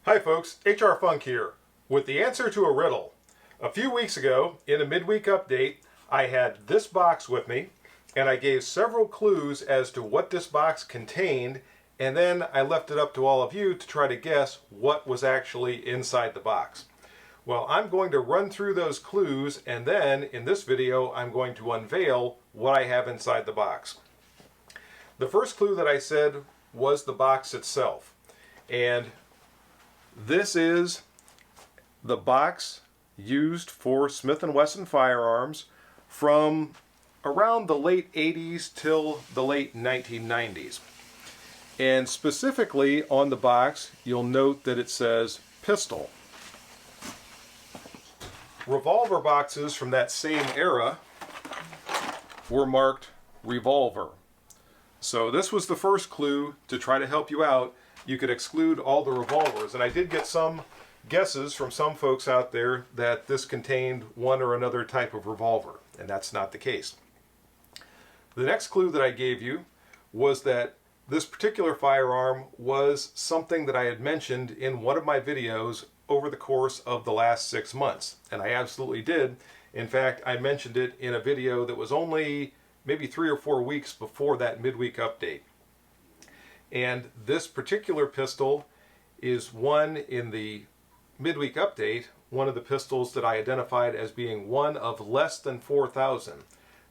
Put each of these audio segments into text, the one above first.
Hi folks, HR Funk here with the answer to a riddle. A few weeks ago, in a midweek update, I had this box with me and I gave several clues as to what this box contained, and then I left it up to all of you to try to guess what was actually inside the box. Well, I'm going to run through those clues, and then in this video I'm going to unveil what I have inside the box. The first clue that I said was the box itself, and this is the box used for Smith & Wesson firearms from around the late 80s till the late 1990s. And specifically on the box, you'll note that it says pistol. Revolver boxes from that same era were marked revolver. So this was the first clue to try to help you out. You could exclude all the revolvers, and I did get some guesses from some folks out there that this contained one or another type of revolver, and that's not the case. The next clue that I gave you was that this particular firearm was something that I had mentioned in one of my videos over the course of the last 6 months, and I absolutely did. In fact, I mentioned it in a video that was only maybe 3 or 4 weeks before that midweek update. And this particular pistol is one in the midweek update, one of the pistols that I identified as being one of less than 4,000.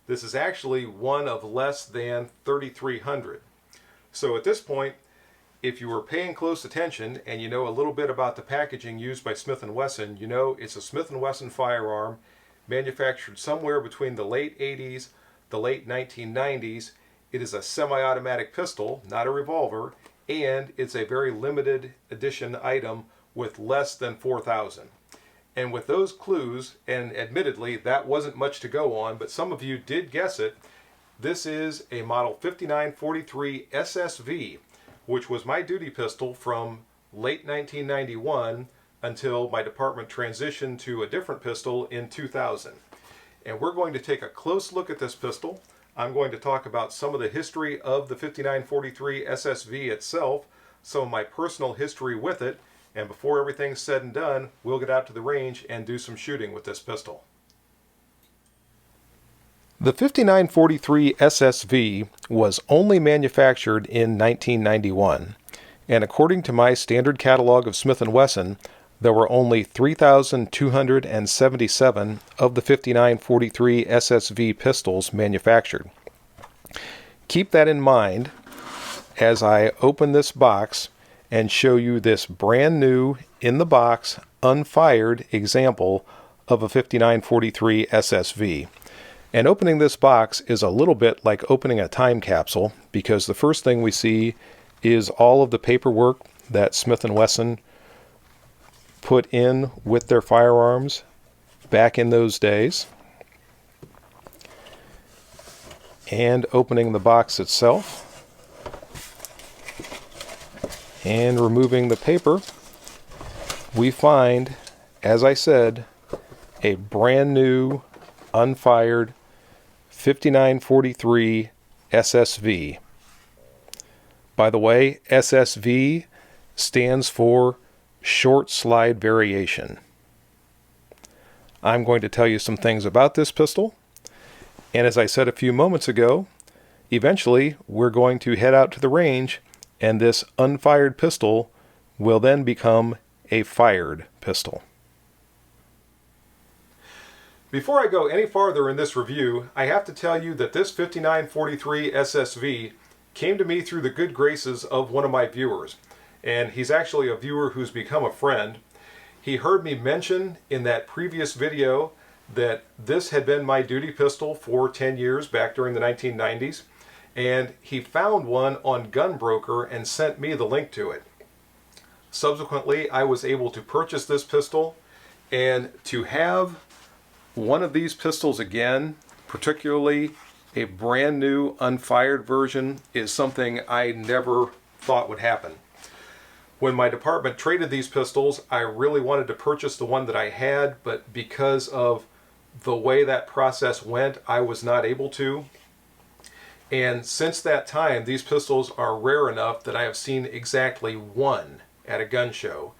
This is actually one of less than 3,300. So at this point, if you were paying close attention and you know a little bit about the packaging used by Smith & Wesson, you know it's a Smith & Wesson firearm manufactured somewhere between the late 80s, the late 1990s. It is a semi-automatic pistol, not a revolver, and it's a very limited edition item with less than 4,000. And with those clues, and admittedly that wasn't much to go on, but some of you did guess it, this is a model 5943 SSV, which was my duty pistol from late 1991 until my department transitioned to a different pistol in 2000. And we're going to take a close look at this pistol. I'm going to talk about some of the history of the 5943 SSV itself, some of my personal history with it, and before everything's said and done, we'll get out to the range and do some shooting with this pistol. The 5943 SSV was only manufactured in 1991, and according to my standard catalog of Smith & Wesson, there were only 3,277 of the 5943 SSV pistols manufactured. Keep that in mind as I open this box and show you this brand new, in the box, unfired example of a 5943 SSV. And opening this box is a little bit like opening a time capsule, because the first thing we see is all of the paperwork that Smith & Wesson put in with their firearms back in those days. And opening the box itself and removing the paper, we find, as I said, a brand new unfired 5943 SSV. By the way, SSV stands for short slide variation. I'm going to tell you some things about this pistol, and as I said a few moments ago, eventually we're going to head out to the range, and this unfired pistol will then become a fired pistol. Before I go any farther in this review, I have to tell you that this 5943 SSV came to me through the good graces of one of my viewers. And he's actually a viewer who's become a friend. He heard me mention in that previous video that this had been my duty pistol for 10 years back during the 1990s, and he found one on Gunbroker and sent me the link to it. Subsequently, I was able to purchase this pistol, and to have one of these pistols again, particularly a brand new unfired version, is something I never thought would happen. When my department traded these pistols, I really wanted to purchase the one that I had, but because of the way that process went, I was not able to. And since that time, these pistols are rare enough that I have seen exactly one at a gun show.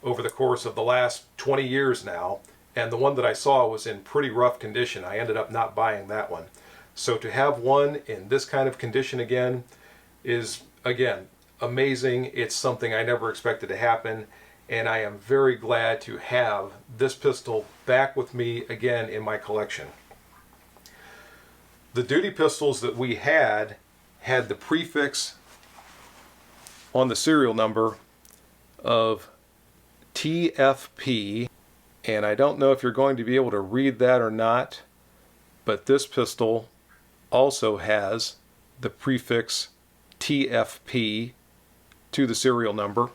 over the course of the last 20 years now, and the one that I saw was in pretty rough condition. I ended up not buying that one. So to have one in this kind of condition again is, again, amazing. It's something I never expected to happen, and I am very glad to have this pistol back with me again in my collection. The duty pistols that we had the prefix on the serial number of TFP, and I don't know if you're going to be able to read that or not, but this pistol also has the prefix TFP to the serial number.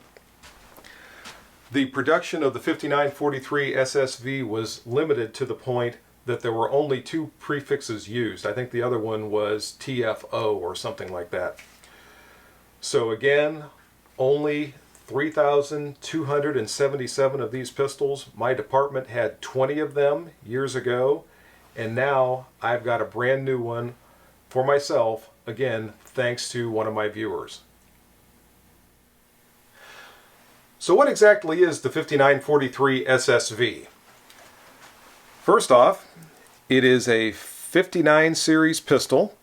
The production of the 5943 SSV was limited to the point that there were only 2 prefixes used. I think the other one was TFO or something like that. So again, only 3,277 of these pistols. My department had 20 of them years ago, and now I've got a brand new one for myself, again, thanks to one of my viewers. So what exactly is the 5943 SSV? First off, it is a 59 series pistol,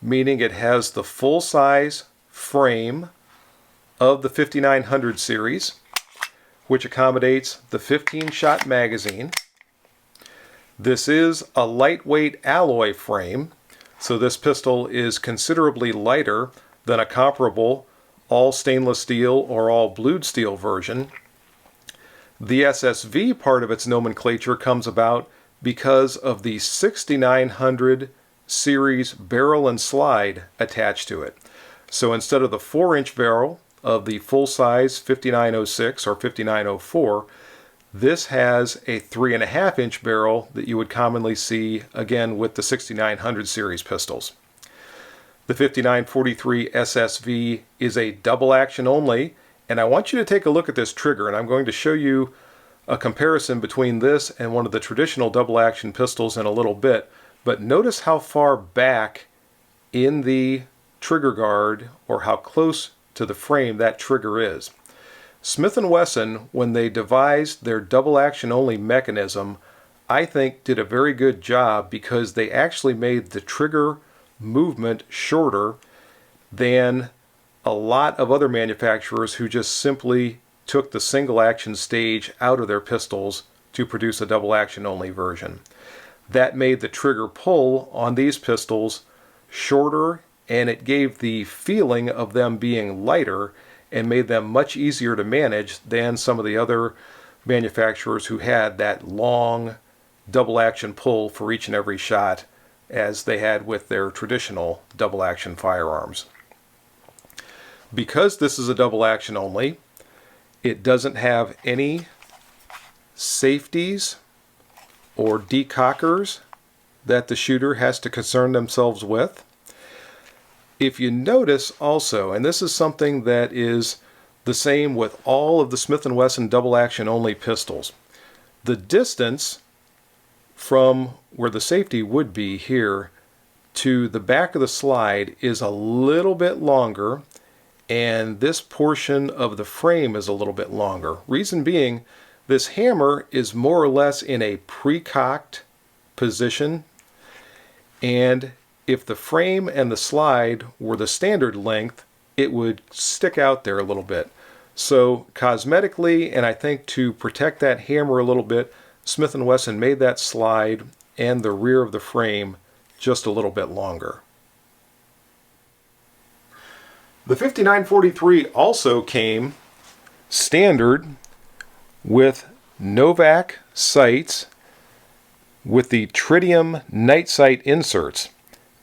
meaning it has the full-size frame of the 5900 series, which accommodates the 15-shot magazine. This is a lightweight alloy frame, so this pistol is considerably lighter than a comparable all stainless steel or all blued steel version. The SSV part of its nomenclature comes about because of the 6900 series barrel and slide attached to it. So instead of the 4-inch barrel of the full-size 5906 or 5904, this has a 3.5-inch barrel that you would commonly see again with the 6900 series pistols. The 5943 SSV is a double action only, and I want you to take a look at this trigger, and I'm going to show you a comparison between this and one of the traditional double action pistols in a little bit, but notice how far back in the trigger guard or how close to the frame that trigger is. Smith & Wesson, when they devised their double action only mechanism, I think did a very good job because they actually made the trigger movement shorter than a lot of other manufacturers who just simply took the single action stage out of their pistols to produce a double action only version. That made the trigger pull on these pistols shorter, and it gave the feeling of them being lighter and made them much easier to manage than some of the other manufacturers who had that long double action pull for each and every shot as they had with their traditional double action firearms. Because this is a double action only, it doesn't have any safeties or decockers that the shooter has to concern themselves with. If you notice also, and this is something that is the same with all of the Smith & Wesson double action only pistols, the distance from where the safety would be here to the back of the slide is a little bit longer, and this portion of the frame is a little bit longer. Reason being, this hammer is more or less in a pre-cocked position, and if the frame and the slide were the standard length, it would stick out there a little bit. So cosmetically, and I think to protect that hammer a little bit, Smith & Wesson made that slide and the rear of the frame just a little bit longer. The 5943 also came standard with Novak sights with the tritium night sight inserts.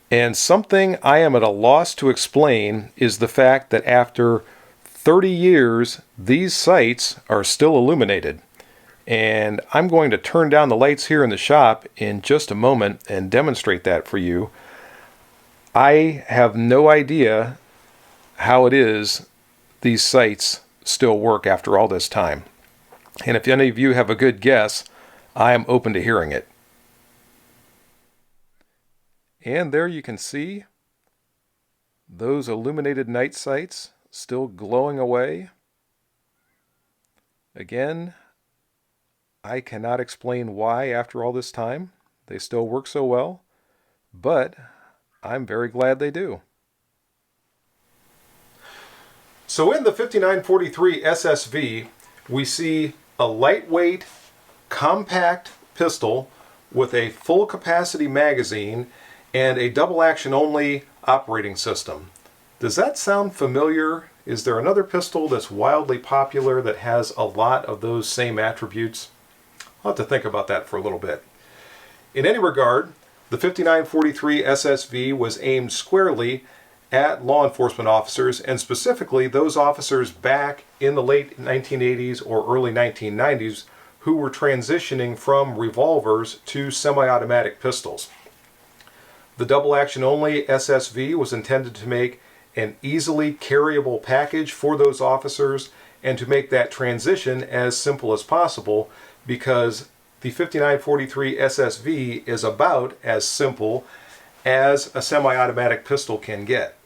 And something I am at a loss to explain is the fact that after 30 years, these sights are still illuminated. And I'm going to turn down the lights here in the shop in just a moment and demonstrate that for you. I have no idea how it is these sights still work after all this time. And if any of you have a good guess, I am open to hearing it. And there you can see those illuminated night sights still glowing away. Again, I cannot explain why after all this time they still work so well, but I'm very glad they do. So in the 5943 SSV, we see a lightweight, compact pistol with a full capacity magazine and a double action only operating system. Does that sound familiar? Is there another pistol that's wildly popular that has a lot of those same attributes? I'll have to think about that for a little bit. In any regard, the 5943 SSV was aimed squarely at law enforcement officers, and specifically those officers back in the late 1980s or early 1990s who were transitioning from revolvers to semi-automatic pistols. The double action only SSV was intended to make an easily carryable package for those officers and to make that transition as simple as possible, because the 5943 SSV is about as simple as a semi-automatic pistol can get.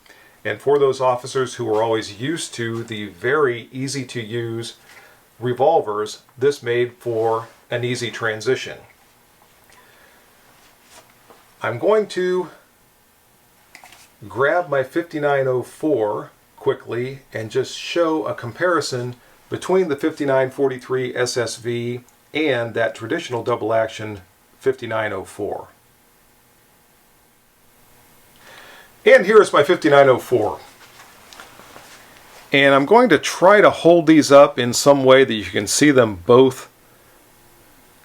And for those officers who are always used to the very easy to use revolvers, this made for an easy transition. I'm going to grab my 5904 quickly and just show a comparison between the 5943 SSV and that traditional double action 5904. And here is my 5904. And I'm going to try to hold these up in some way that you can see them both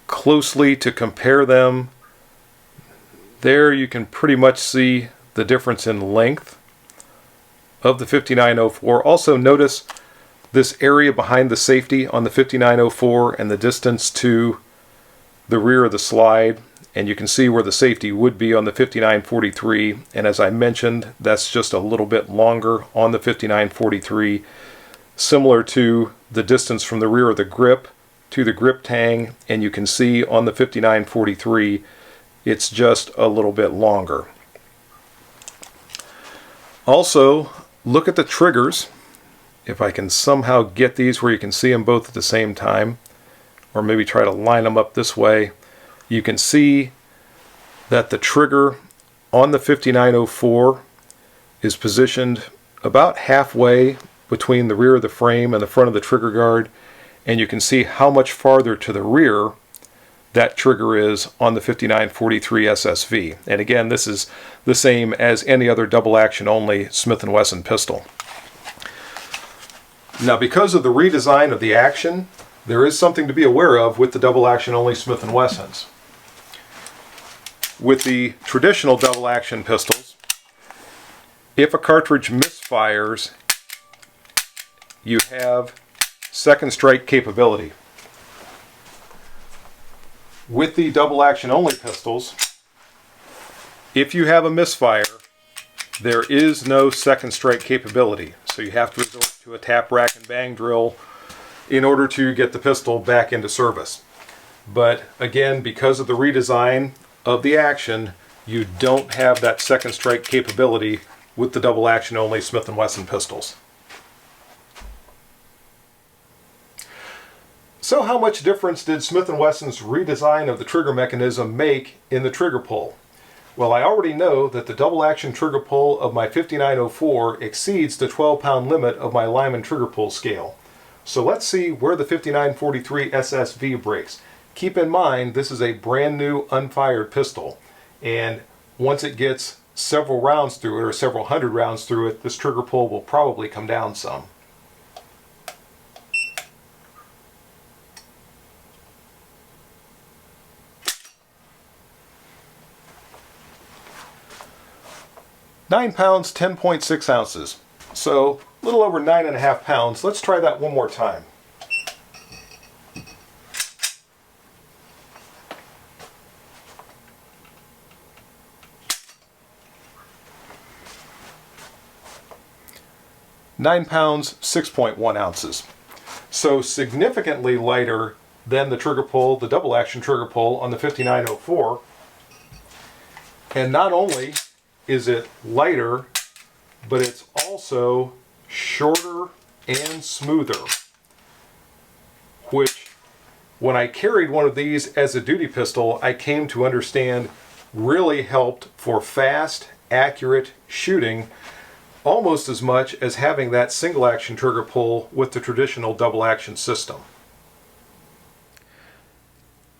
closely to compare them. There you can pretty much see the difference in length of the 5904. Also notice this area behind the safety on the 5904 and the distance to the rear of the slide, and you can see where the safety would be on the 5943, and as I mentioned, that's just a little bit longer on the 5943, similar to the distance from the rear of the grip to the grip tang, and you can see on the 5943 it's just a little bit longer. Also, look at the triggers. If I can somehow get these where you can see them both at the same time, or maybe try to line them up this way, you can see that the trigger on the 5904 is positioned about halfway between the rear of the frame and the front of the trigger guard, and you can see how much farther to the rear that trigger is on the 5943 SSV. And again, this is the same as any other double action only Smith & Wesson pistol. Now, because of the redesign of the action, there is something to be aware of with the double action only Smith & Wessons. With the traditional double action pistols, if a cartridge misfires, you have second strike capability. With the double action only pistols, if you have a misfire, there is no second strike capability. So you have to resort to a tap, rack, and bang drill in order to get the pistol back into service. But again, because of the redesign of the action, you don't have that second strike capability with the double action only Smith & Wesson pistols. So how much difference did Smith & Wesson's redesign of the trigger mechanism make in the trigger pull? Well, I already know that the double action trigger pull of my 5904 exceeds the 12-pound limit of my Lyman trigger pull scale. So let's see where the 5943 SSV breaks. Keep in mind, this is a brand new unfired pistol, and once it gets several rounds through it, or several hundred rounds through it, this trigger pull will probably come down some. £9, 10.6 ounces. So a little over 9.5 pounds. Let's try that one more time. £9, 6.1 ounces. So significantly lighter than the trigger pull, the double action trigger pull on the 5904. And not only is it lighter, but it's also shorter and smoother. which when I carried one of these as a duty pistol, I came to understand really helped for fast, accurate shooting almost as much as having that single action trigger pull with the traditional double action system.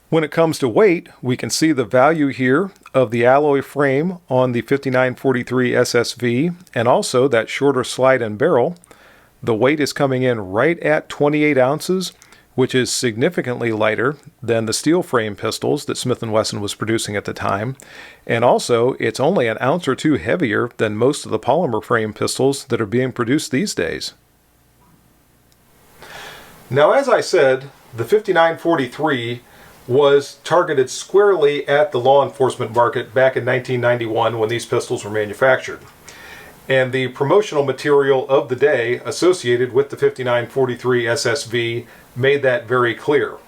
When it comes to weight, we can see the value here of the alloy frame on the 5943 SSV and also that shorter slide and barrel. The weight is coming in right at 28 ounces, which is significantly lighter than the steel frame pistols that Smith & Wesson was producing at the time. And also, it's only an ounce or two heavier than most of the polymer frame pistols that are being produced these days. Now, as I said, the 5943 was targeted squarely at the law enforcement market back in 1991 when these pistols were manufactured. And the promotional material of the day associated with the 5943 SSV made that very clear.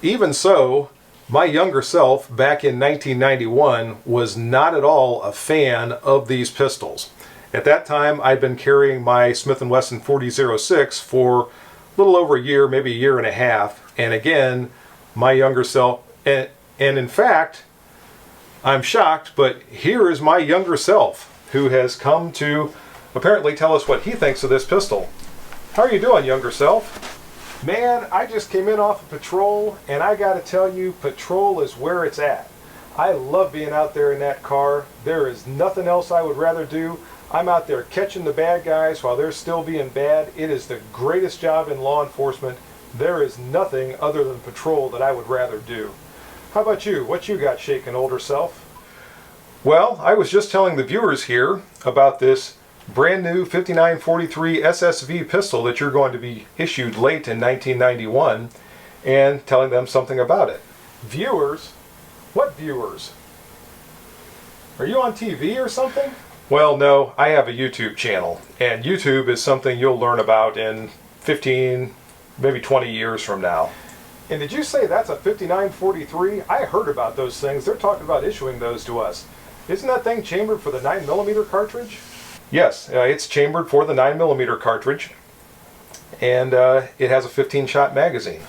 Even so, my younger self back in 1991 was not at all a fan of these pistols. At that time, I'd been carrying my Smith & Wesson 40-06 for a little over a year, maybe a year and a half. And again, my younger self, and in fact, I'm shocked, but here is my younger self who has come to apparently tell us what he thinks of this pistol. How are you doing, younger self? Man, I just came in off of patrol, and I gotta tell you, patrol is where it's at. I love being out there in that car. There is nothing else I would rather do. I'm out there catching the bad guys while they're still being bad. It is the greatest job in law enforcement. There is nothing other than patrol that I would rather do. How about you? What you got shaking, older self? Well, I was just telling the viewers here about this brand new 5943 SSV pistol that you're going to be issued late in 1991 and telling them something about it. Viewers? What viewers? Are you on TV or something? Well, no, I have a YouTube channel, and YouTube is something you'll learn about in 15, maybe 20 years from now. And did you say that's a 5943? I heard about those things. They're talking about issuing those to us. Isn't that thing chambered for the 9mm cartridge? Yes, it's chambered for the 9mm cartridge, and it has a 15-shot magazine.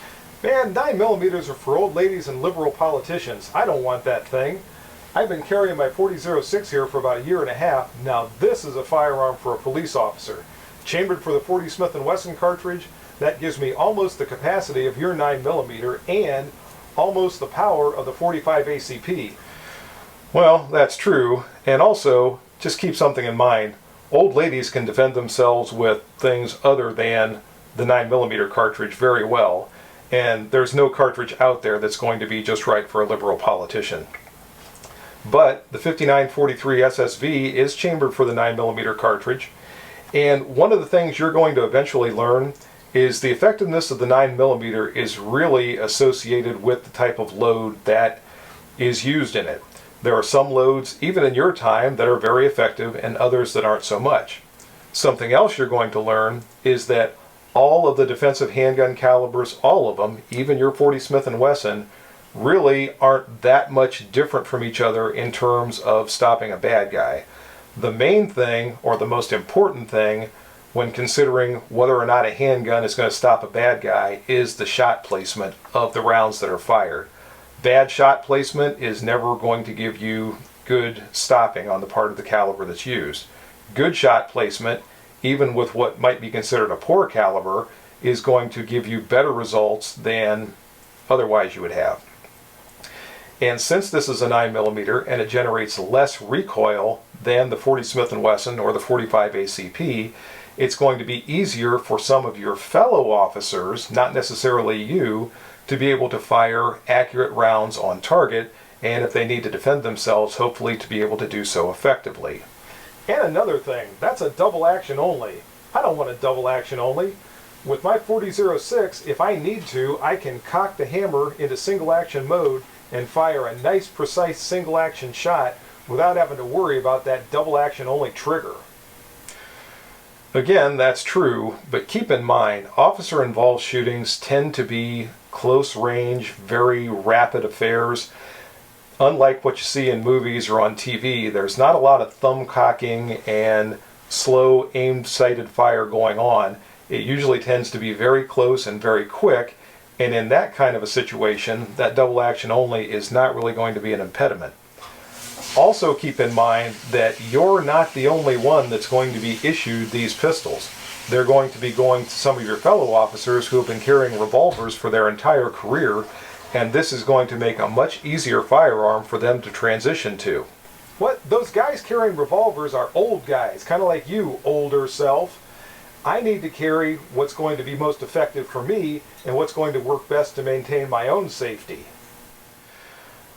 Man, 9mm are for old ladies and liberal politicians. I don't want that thing. I've been carrying my 40-06 here for about a year and a half. Now this is a firearm for a police officer. Chambered for the 40 Smith & Wesson cartridge, that gives me almost the capacity of your 9mm and almost the power of the 45 ACP. Well, that's true, and also, just keep something in mind. Old ladies can defend themselves with things other than the 9mm cartridge very well, and there's no cartridge out there that's going to be just right for a liberal politician. But the 5943 SSV is chambered for the 9mm cartridge, and one of the things you're going to eventually learn is the effectiveness of the 9mm is really associated with the type of load that is used in it. There are some loads, even in your time, that are very effective and others that aren't so much. Something else you're going to learn is that all of the defensive handgun calibers, all of them, even your 40 Smith & Wesson, really aren't that much different from each other in terms of stopping a bad guy. The main thing, or the most important thing, when considering whether or not a handgun is going to stop a bad guy, is the shot placement of the rounds that are fired. Bad shot placement is never going to give you good stopping on the part of the caliber that's used. Good shot placement, even with what might be considered a poor caliber, is going to give you better results than otherwise you would have. And since this is a 9mm and it generates less recoil than the 40 Smith & Wesson or the 45 ACP, it's going to be easier for some of your fellow officers, not necessarily you, to be able to fire accurate rounds on target, and if they need to defend themselves, hopefully to be able to do so effectively. And another thing, that's a double action only. I don't want a double action only. With my 40-06, if I need to, I can cock the hammer into single action mode and fire a nice precise single action shot without having to worry about that double action only trigger. Again, that's true, but keep in mind, officer-involved shootings tend to be close range, very rapid affairs. Unlike what you see in movies or on TV, there's not a lot of thumb cocking and slow aimed sighted fire going on. It usually tends to be very close and very quick, and in that kind of a situation, that double action only is not really going to be an impediment. Also keep in mind that you're not the only one that's going to be issued these pistols. They're going to be going to some of your fellow officers who have been carrying revolvers for their entire career, and this is going to make a much easier firearm for them to transition to. What? Those guys carrying revolvers are old guys, kind of like you, older self. I need to carry what's going to be most effective for me and what's going to work best to maintain my own safety.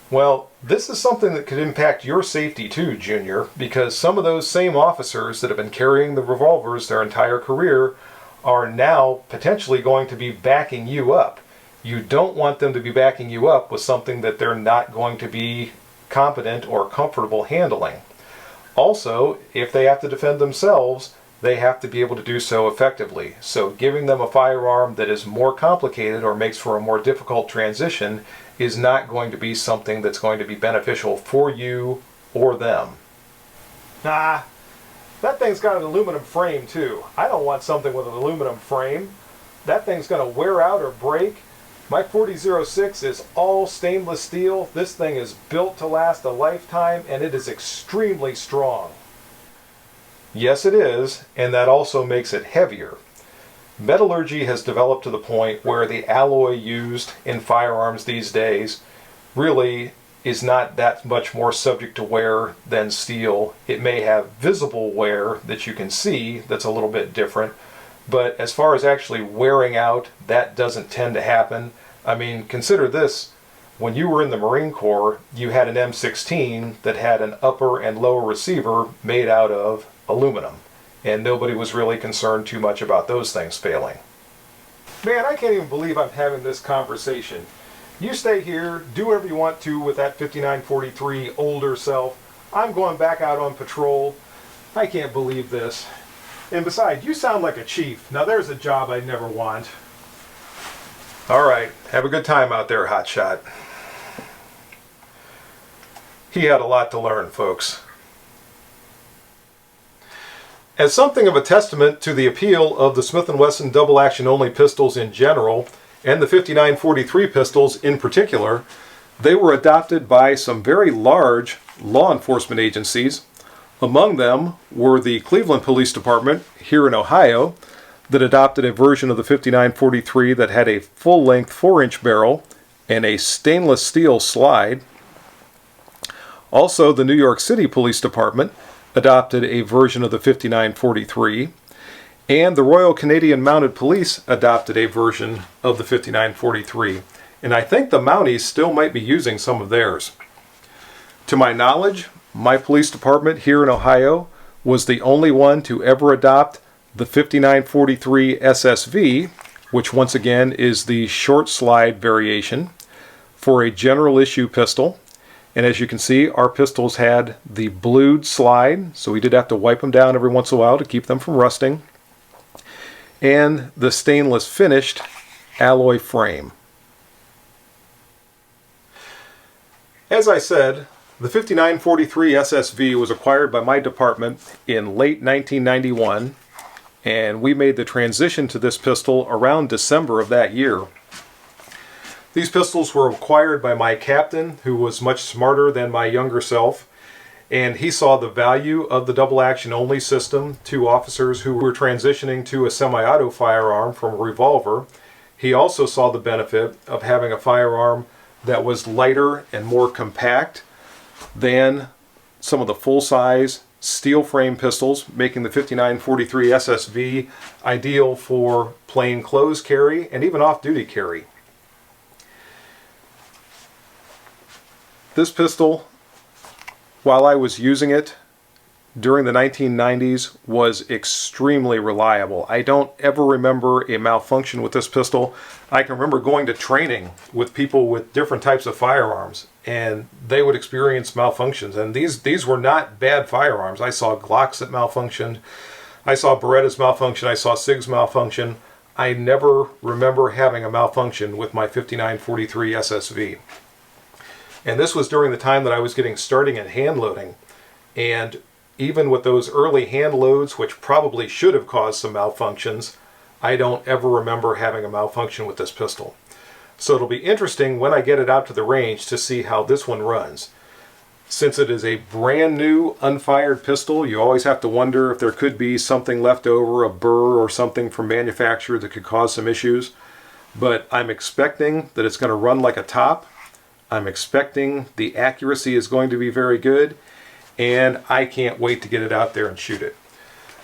Well, this is something that could impact your safety too, Junior, because some of those same officers that have been carrying the revolvers their entire career are now potentially going to be backing you up. You don't want them to be backing you up with something that they're not going to be competent or comfortable handling. Also, if they have to defend themselves, they have to be able to do so effectively. So giving them a firearm that is more complicated or makes for a more difficult transition is not going to be something that's going to be beneficial for you or them. Nah, that thing's got an aluminum frame too. I don't want something with an aluminum frame. That thing's going to wear out or break. My 4006 is all stainless steel. This thing is built to last a lifetime, and it is extremely strong. Yes, it is, and that also makes it heavier. Metallurgy has developed to the point where the alloy used in firearms these days really is not that much more subject to wear than steel. It may have visible wear that you can see that's a little bit different, but as far as actually wearing out, that doesn't tend to happen. I mean, consider this. When you were in the Marine Corps, you had an M16 that had an upper and lower receiver made out of aluminum, and nobody was really concerned too much about those things failing. Man, I can't even believe I'm having this conversation. You stay here, do whatever you want to with that 5943 older self. I'm going back out on patrol. I can't believe this. And besides, you sound like a chief. Now there's a job I never want. All right, have a good time out there, hotshot. He had a lot to learn, folks. As something of a testament to the appeal of the Smith & Wesson double-action-only pistols in general, and the 5943 pistols in particular, they were adopted by some very large law enforcement agencies. Among them were the Cleveland Police Department here in Ohio, that adopted a version of the 5943 that had a full-length 4-inch barrel and a stainless steel slide. Also, the New York City Police Department adopted a version of the 5943, and the Royal Canadian Mounted Police adopted a version of the 5943, and I think the Mounties still might be using some of theirs. To my knowledge, my police department here in Ohio was the only one to ever adopt the 5943 SSV, which once again is the short slide variation, for a general issue pistol. And as you can see, our pistols had the blued slide, so we did have to wipe them down every once in a while to keep them from rusting, and the stainless finished alloy frame. As I said, the 5943 SSV was acquired by my department in late 1991, and we made the transition to this pistol around December of that year. These pistols were acquired by my captain, who was much smarter than my younger self, and he saw the value of the double-action only system to officers who were transitioning to a semi-auto firearm from a revolver. He also saw the benefit of having a firearm that was lighter and more compact than some of the full-size steel frame pistols, making the 5943 SSV ideal for plain clothes carry and even off-duty carry. This pistol, while I was using it during the 1990s, was extremely reliable. I don't ever remember a malfunction with this pistol. I can remember going to training with people with different types of firearms, and they would experience malfunctions. And these were not bad firearms. I saw Glocks that malfunctioned. I saw Berettas malfunction. I saw SIGs malfunction. I never remember having a malfunction with my 5943 SSV. And this was during the time that I was getting starting in hand loading. And even with those early hand loads, which probably should have caused some malfunctions, I don't ever remember having a malfunction with this pistol. So it'll be interesting when I get it out to the range to see how this one runs. Since it is a brand new unfired pistol, you always have to wonder if there could be something left over, a burr or something from manufacturer that could cause some issues. But I'm expecting that it's going to run like a top. I'm expecting the accuracy is going to be very good, and I can't wait to get it out there and shoot it.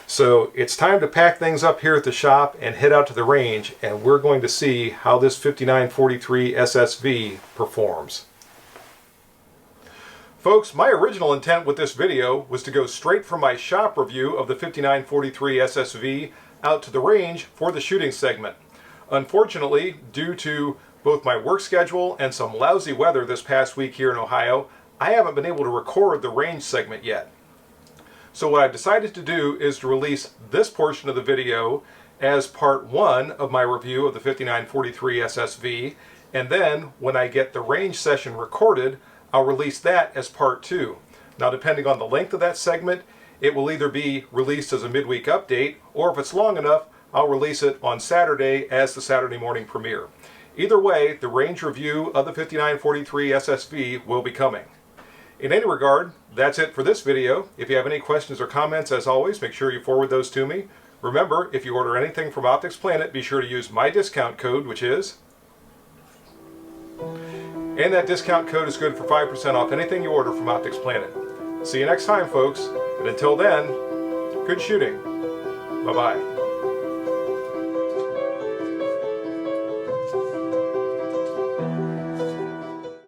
So it's time to pack things up here at the shop and head out to the range, and we're going to see how this 5943 SSV performs. Folks, my original intent with this video was to go straight from my shop review of the 5943 SSV out to the range for the shooting segment. Unfortunately, due to both my work schedule and some lousy weather this past week here in Ohio, I haven't been able to record the range segment yet. So what I've decided to do is to release this portion of the video as part 1 of my review of the 5943 SSV, and then when I get the range session recorded, I'll release that as part 2. Now, depending on the length of that segment, it will either be released as a midweek update, or if it's long enough, I'll release it on Saturday as the Saturday morning premiere. Either way, the range review of the 5943 SSV will be coming. In any regard, that's it for this video. If you have any questions or comments, as always, make sure you forward those to me. Remember, if you order anything from Optics Planet, be sure to use my discount code, which is... And that discount code is good for 5% off anything you order from Optics Planet. See you next time, folks. And until then, good shooting. Bye-bye.